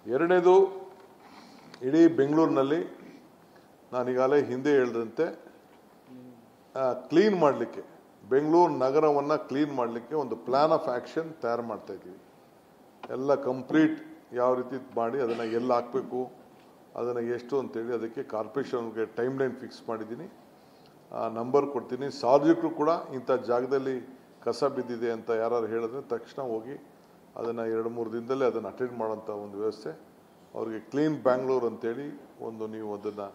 ಎರಡನೇದು, ಇಡೀ ಬೆಂಗಳೂರಿನಲ್ಲಿ ನಾನೀಗಾಗಲೇ ಹಿಂದೆ ಹೇಳಿದಂತೆ ಕ್ಲೀನ್ ಮಾಡಲಿಕ್ಕೆ, ಬೆಂಗಳೂರು ನಗರವನ್ನು ಕ್ಲೀನ್ ಮಾಡಲಿಕ್ಕೆ ಒಂದು ಪ್ಲಾನ್ ಆಫ್ ಆ್ಯಕ್ಷನ್ ತಯಾರು ಮಾಡ್ತಾ ಇದ್ದೀವಿ. ಎಲ್ಲ ಕಂಪ್ಲೀಟ್ ಯಾವ ರೀತಿ ಮಾಡಿ ಅದನ್ನು ಎಲ್ಲಿ ಹಾಕಬೇಕು, ಅದನ್ನು ಎಷ್ಟು ಅಂತೇಳಿ ಅದಕ್ಕೆ ಕಾರ್ಪೊರೇಷನ್ಗೆ ಟೈಮ್ ಲೈನ್ ಫಿಕ್ಸ್ ಮಾಡಿದ್ದೀನಿ. ನಂಬರ್ ಕೊಡ್ತೀನಿ. ಸಾರ್ವಜನಿಕರು ಕೂಡ ಇಂಥ ಜಾಗದಲ್ಲಿ ಕಸ ಬಿದ್ದಿದೆ ಅಂತ ಯಾರು ಹೇಳಿದ್ರೆ ತಕ್ಷಣ ಹೋಗಿ ಅದನ್ನು 2-3 ದಿನದಲ್ಲೇ ಅದನ್ನು ಅಟೆಂಡ್ ಮಾಡೋಂಥ ಒಂದು ವ್ಯವಸ್ಥೆ. ಅವ್ರಿಗೆ ಕ್ಲೀನ್ ಬ್ಯಾಂಗ್ಳೂರು ಅಂತೇಳಿ ನೀವು ಅದನ್ನು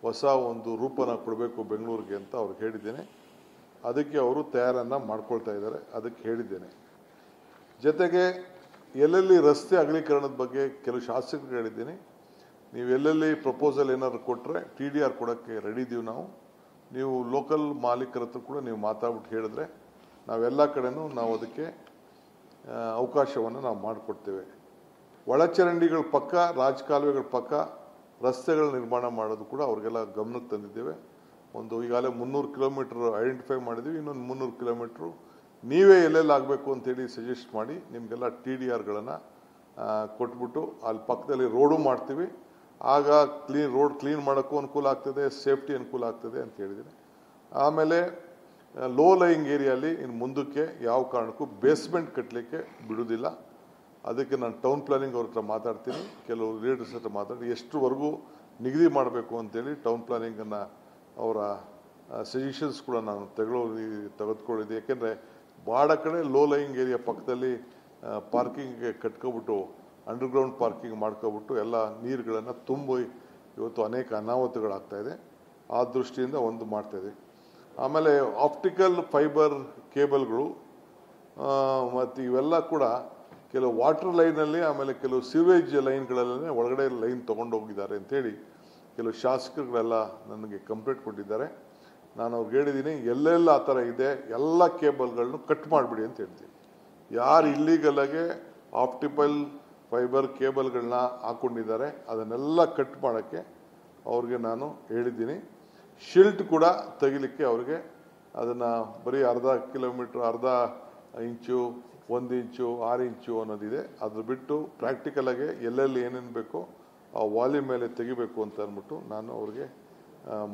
ಹೊಸ ಒಂದು ರೂಪನ ಕೊಡಬೇಕು ಬೆಂಗಳೂರಿಗೆ ಅಂತ ಅವ್ರಿಗೆ ಹೇಳಿದ್ದೇನೆ. ಅದಕ್ಕೆ ಅವರು ತಯಾರನ್ನು ಮಾಡ್ಕೊಳ್ತಾ ಇದ್ದಾರೆ, ಅದಕ್ಕೆ ಹೇಳಿದ್ದೇನೆ. ಜೊತೆಗೆ ಎಲ್ಲೆಲ್ಲಿ ರಸ್ತೆ ಅಗಲೀಕರಣದ ಬಗ್ಗೆ ಕೆಲವು ಶಾಸಕರಿಗೆ ಹೇಳಿದ್ದೀನಿ. ನೀವು ಎಲ್ಲೆಲ್ಲಿ ಪ್ರಪೋಸಲ್ ಏನಾದ್ರು ಕೊಟ್ಟರೆ TDR ಕೊಡೋಕ್ಕೆ ರೆಡಿ ಇದ್ದೀವಿ ನಾವು. ನೀವು ಲೋಕಲ್ ಮಾಲೀಕರ ಹತ್ರ ಕೂಡ ನೀವು ಮಾತಾಡ್ಬಿಟ್ಟು ಹೇಳಿದ್ರೆ ನಾವೆಲ್ಲ ಕಡೆನೂ ನಾವು ಅದಕ್ಕೆ ಅವಕಾಶವನ್ನು ನಾವು ಮಾಡಿಕೊಡ್ತೇವೆ. ಒಳಚರಂಡಿಗಳ ಪಕ್ಕ, ರಾಜಕಾಲುವೆಗಳ ಪಕ್ಕ ರಸ್ತೆಗಳ ನಿರ್ಮಾಣ ಮಾಡೋದು ಕೂಡ ಅವ್ರಿಗೆಲ್ಲ ಗಮನಕ್ಕೆ ತಂದಿದ್ದೇವೆ. ಈಗಾಗಲೇ 300 ಕಿಲೋಮೀಟರ್ ಐಡೆಂಟಿಫೈ ಮಾಡಿದ್ದೀವಿ. ಇನ್ನೊಂದು 300 ಕಿಲೋಮೀಟ್ರು ನೀವೇ ಎಲ್ಲೆಲ್ಲಿ ಆಗಬೇಕು ಅಂತೇಳಿ ಸಜೆಸ್ಟ್ ಮಾಡಿ ನಿಮಗೆಲ್ಲ TDRಗಳನ್ನು ಕೊಟ್ಬಿಟ್ಟು ಅಲ್ಲಿ ಪಕ್ಕದಲ್ಲಿ ರೋಡು ಮಾಡ್ತೀವಿ. ಆಗ ರೋಡ್ ಕ್ಲೀನ್ ಮಾಡೋಕ್ಕೂ ಅನುಕೂಲ ಆಗ್ತದೆ, ಸೇಫ್ಟಿ ಅನುಕೂಲ ಆಗ್ತದೆ ಅಂತ ಹೇಳಿದ್ದೀನಿ. ಆಮೇಲೆ ಲೋ ಲೈಯಿಂಗ್ ಏರಿಯಲ್ಲಿ ಇನ್ನು ಮುಂದಕ್ಕೆ ಯಾವ ಕಾರಣಕ್ಕೂ ಬೇಸ್ಮೆಂಟ್ ಕಟ್ಟಲಿಕ್ಕೆ ಬಿಡೋದಿಲ್ಲ. ಅದಕ್ಕೆ ನಾನು ಟೌನ್ ಪ್ಲಾನಿಂಗ್ ಅವ್ರ ಹತ್ರ ಮಾತಾಡ್ತೀನಿ, ಕೆಲವು ಲೀಡರ್ಸ್ ಹತ್ರ ಮಾತಾಡಿ ಎಷ್ಟರವರೆಗೂ ನಿಗದಿ ಮಾಡಬೇಕು ಅಂತೇಳಿ ಟೌನ್ ಪ್ಲಾನಿಂಗನ್ನು ಅವರ ಸಜೆಷನ್ಸ್ ಕೂಡ ನಾನು ತೆಗೆದುಕೊಂಡಿದ್ದೆ. ಯಾಕೆಂದರೆ ಭಾಳ ಕಡೆ ಲೋ ಲೈಯಿಂಗ್ ಏರಿಯಾ ಪಕ್ಕದಲ್ಲಿ ಪಾರ್ಕಿಂಗ್ಗೆ ಕಟ್ಕೊಬಿಟ್ಟು ಅಂಡರ್ಗ್ರೌಂಡ್ ಪಾರ್ಕಿಂಗ್ ಮಾಡ್ಕೊಬಿಟ್ಟು ಎಲ್ಲ ನೀರುಗಳನ್ನು ತುಂಬಿ ಇವತ್ತು ಅನೇಕ ಅನಾಹುತಗಳಾಗ್ತಾಯಿದೆ. ಆ ದೃಷ್ಟಿಯಿಂದ ಒಂದು ಮಾಡ್ತಾಯಿದೆ. ಆಮೇಲೆ ಆಪ್ಟಿಕಲ್ ಫೈಬರ್ ಕೇಬಲ್ಗಳು ಮತ್ತು ಇವೆಲ್ಲ ಕೂಡ ಕೆಲವು ವಾಟರ್ ಲೈನಲ್ಲಿ, ಆಮೇಲೆ ಕೆಲವು ಸಿವೇಜ್ ಲೈನ್ಗಳಲ್ಲೇ ಒಳಗಡೆ ಲೈನ್ ತೊಗೊಂಡೋಗಿದ್ದಾರೆ ಅಂತೇಳಿ ಕೆಲವು ಶಾಸಕರುಗಳೆಲ್ಲ ನನಗೆ ಕಂಪ್ಲೇಂಟ್ ಕೊಟ್ಟಿದ್ದಾರೆ. ನಾನು ಅವ್ರಿಗೆ ಹೇಳಿದ್ದೀನಿ, ಎಲ್ಲೆಲ್ಲ ಆ ಥರ ಇದೆ ಎಲ್ಲ ಕೇಬಲ್ಗಳನ್ನು ಕಟ್ ಮಾಡಿಬಿಡಿ ಅಂತ ಹೇಳ್ತೀನಿ. ಯಾರು ಇಲ್ಲಿಗಲಾಗೆ ಆಪ್ಟಿಕಲ್ ಫೈಬರ್ ಕೇಬಲ್ಗಳನ್ನ ಹಾಕ್ಕೊಂಡಿದ್ದಾರೆ ಅದನ್ನೆಲ್ಲ ಕಟ್ ಮಾಡೋಕ್ಕೆ ಅವ್ರಿಗೆ ನಾನು ಹೇಳಿದ್ದೀನಿ. ಶಿಲ್ಟ್ ಕೂಡ ತೆಗಿಲಿಕ್ಕೆ ಅವ್ರಿಗೆ ಅದನ್ನು ಬರೀ ಅರ್ಧ ಕಿಲೋಮೀಟ್ರ್, ಅರ್ಧ ಇಂಚು, 1 ಇಂಚು, 6 ಇಂಚು ಅನ್ನೋದಿದೆ. ಅದು ಬಿಟ್ಟು ಪ್ರಾಕ್ಟಿಕಲಾಗಿ ಎಲ್ಲೆಲ್ಲಿ ಏನೇನು ಬೇಕೋ ಆ ವಾಲ್ಯೂಮ್ ಮೇಲೆ ತೆಗಿಬೇಕು ಅಂತ ಅಂದ್ಬಿಟ್ಟು ನಾನು ಅವ್ರಿಗೆ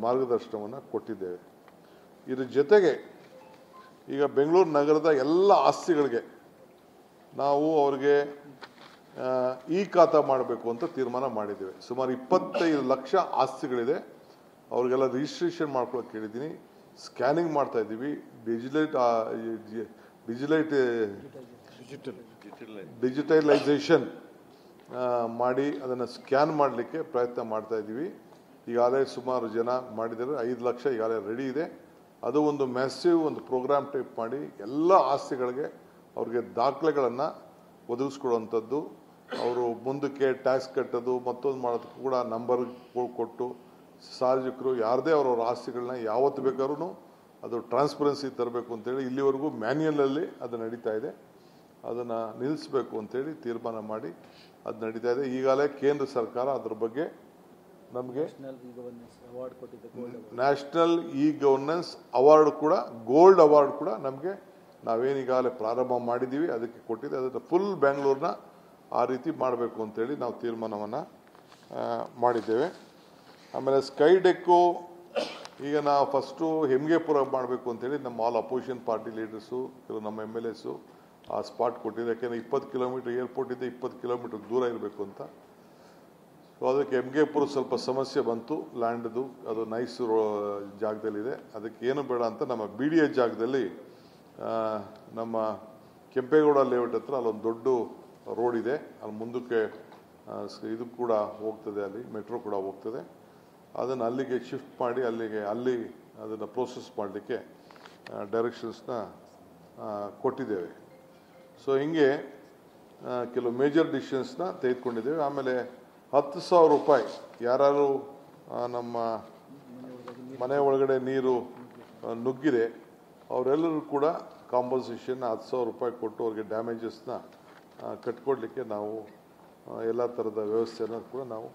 ಮಾರ್ಗದರ್ಶನವನ್ನು ಕೊಟ್ಟಿದ್ದೇವೆ. ಇದ್ರ ಜೊತೆಗೆ ಈಗ ಬೆಂಗಳೂರು ನಗರದ ಎಲ್ಲ ಆಸ್ತಿಗಳಿಗೆ ನಾವು ಅವ್ರಿಗೆ ಖಾತಾ ಮಾಡಬೇಕು ಅಂತ ತೀರ್ಮಾನ ಮಾಡಿದ್ದೇವೆ. ಸುಮಾರು 25 ಲಕ್ಷ ಆಸ್ತಿಗಳಿದೆ. ಅವ್ರಿಗೆಲ್ಲ ರಿಜಿಸ್ಟ್ರೇಷನ್ ಮಾಡ್ಕೊಳಕ್ಕೆ ಹೇಳಿದ್ದೀನಿ. ಸ್ಕ್ಯಾನಿಂಗ್ ಮಾಡ್ತಾ ಇದ್ದೀವಿ. ಡಿಜಿಟಲೈಸೇಷನ್ ಮಾಡಿ ಅದನ್ನು ಸ್ಕ್ಯಾನ್ ಮಾಡಲಿಕ್ಕೆ ಪ್ರಯತ್ನ ಮಾಡ್ತಾ ಇದ್ದೀವಿ. ಈಗಾಗಲೇ ಸುಮಾರು ಜನ ಮಾಡಿದ್ದಾರೆ. 5 ಲಕ್ಷ ಈಗಾಗಲೇ ರೆಡಿ ಇದೆ. ಅದು ಒಂದು ಮ್ಯಾಸಿವ್ ಒಂದು ಪ್ರೋಗ್ರಾಮ್ ಟೈಪ್ ಮಾಡಿ ಎಲ್ಲ ಆಸ್ತಿಗಳಿಗೆ ಅವ್ರಿಗೆ ದಾಖಲೆಗಳನ್ನು ಒದಗಿಸ್ಕೊಡುವಂಥದ್ದು. ಅವರು ಮುಂದಕ್ಕೆ ಟ್ಯಾಕ್ಸ್ ಕಟ್ಟೋದು ಮತ್ತೊಂದು ಮಾಡೋದಕ್ಕೂ ಕೂಡ ನಂಬರ್ಗಳು ಕೊಟ್ಟು ಸಾರ್ವಜನಿಕರು ಯಾರದೇ ಅವರವ್ರ ಆಸ್ತಿಗಳನ್ನ ಯಾವತ್ತು ಬೇಕಾದ್ರೂ ಅದು ಟ್ರಾನ್ಸ್ಪರೆನ್ಸಿ ತರಬೇಕು ಅಂತೇಳಿ ಇಲ್ಲಿವರೆಗೂ ಮ್ಯಾನ್ಯಲಲ್ಲಿ ಅದು ನಡೀತಾ ಇದೆ. ಅದನ್ನು ನಿಲ್ಲಿಸಬೇಕು ಅಂತೇಳಿ ತೀರ್ಮಾನ ಮಾಡಿ ಅದು ನಡೀತಾ ಇದೆ. ಈಗಾಗಲೇ ಕೇಂದ್ರ ಸರ್ಕಾರ ಅದ್ರ ಬಗ್ಗೆ ನಮಗೆ ನ್ಯಾಷನಲ್ ಗವರ್ನೆನ್ಸ್ ಅವಾರ್ಡ್ ಕೂಡ, ಗೋಲ್ಡ್ ಅವಾರ್ಡ್ ಕೂಡ ನಮಗೆ ನಾವೇನೀಗಾಗಲೇ ಪ್ರಾರಂಭ ಮಾಡಿದ್ದೀವಿ, ಅದಕ್ಕೆ ಕೊಟ್ಟಿದೆ. ಅದನ್ನು ಫುಲ್ ಬ್ಯಾಂಗ್ಳೂರ್ನ ಆ ರೀತಿ ಮಾಡಬೇಕು ಅಂತೇಳಿ ನಾವು ತೀರ್ಮಾನವನ್ನು ಮಾಡಿದ್ದೇವೆ. ಆಮೇಲೆ ಸ್ಕೈ ಡೆಕ್ಕು ಈಗ ನಾವು ಫಸ್ಟು ಹೆಮ್ಗೆಪುರ ಮಾಡಬೇಕು ಅಂತೇಳಿ ನಮ್ಮ ಆಲ್ ಅಪೋಸಿಷನ್ ಪಾರ್ಟಿ ಲೀಡರ್ಸು, ಕೆಲವು ನಮ್ಮ MLAs ಆ ಸ್ಪಾಟ್ ಕೊಟ್ಟಿದೆ. ಯಾಕೆಂದರೆ 20 ಕಿಲೋಮೀಟರ್ ಏರ್ಪೋರ್ಟ್ ಇದೆ, 20 ಕಿಲೋಮೀಟರ್ ದೂರ ಇರಬೇಕು ಅಂತ. ಸೊ ಅದಕ್ಕೆ ಹೆಮ್ಗೆಪುರ ಸ್ವಲ್ಪ ಸಮಸ್ಯೆ ಬಂತು ಲ್ಯಾಂಡ್ದು. ಅದು ನೈಸ್ ಜಾಗದಲ್ಲಿದೆ. ಅದಕ್ಕೆ ಏನು ಬೇಡ ಅಂತ ನಮ್ಮ BDA ಜಾಗದಲ್ಲಿ ನಮ್ಮ ಕೆಂಪೇಗೌಡ ಲೇಔಟ್ ಹತ್ರ ಅಲ್ಲೊಂದು ದೊಡ್ಡ ರೋಡ್ ಇದೆ. ಅಲ್ಲಿ ಮುಂದಕ್ಕೆ ಇದು ಕೂಡ ಹೋಗ್ತದೆ, ಅಲ್ಲಿ ಮೆಟ್ರೋ ಕೂಡ ಹೋಗ್ತದೆ. ಅದನ್ನು ಅಲ್ಲಿಗೆ ಶಿಫ್ಟ್ ಮಾಡಿ ಅಲ್ಲಿ ಅದನ್ನು ಪ್ರೋಸೆಸ್ ಮಾಡಲಿಕ್ಕೆ ಡೈರೆಕ್ಷನ್ಸ್ನ ಕೊಟ್ಟಿದ್ದೇವೆ. ಸೊ ಹಿಂಗೆ ಕೆಲವು ಮೇಜರ್ ಡಿಸಿಷನ್ಸ್ನ ತೆಗೆದುಕೊಂಡಿದ್ದೇವೆ. ಆಮೇಲೆ 10,000 ರೂಪಾಯಿ ಯಾರು ನಮ್ಮ ಮನೆ ಒಳಗಡೆ ನೀರು ನುಗ್ಗಿದೆ ಅವರೆಲ್ಲರೂ ಕೂಡ ಕಾಂಪನ್ಸೇಷನ್ 10,000 ರೂಪಾಯಿ ಕೊಟ್ಟು ಅವ್ರಿಗೆ ಡ್ಯಾಮೇಜಸ್ನ ಕಟ್ಕೊಡ್ಲಿಕ್ಕೆ ನಾವು ಎಲ್ಲ ಥರದ ವ್ಯವಸ್ಥೆಯನ್ನು ಕೂಡ ನಾವು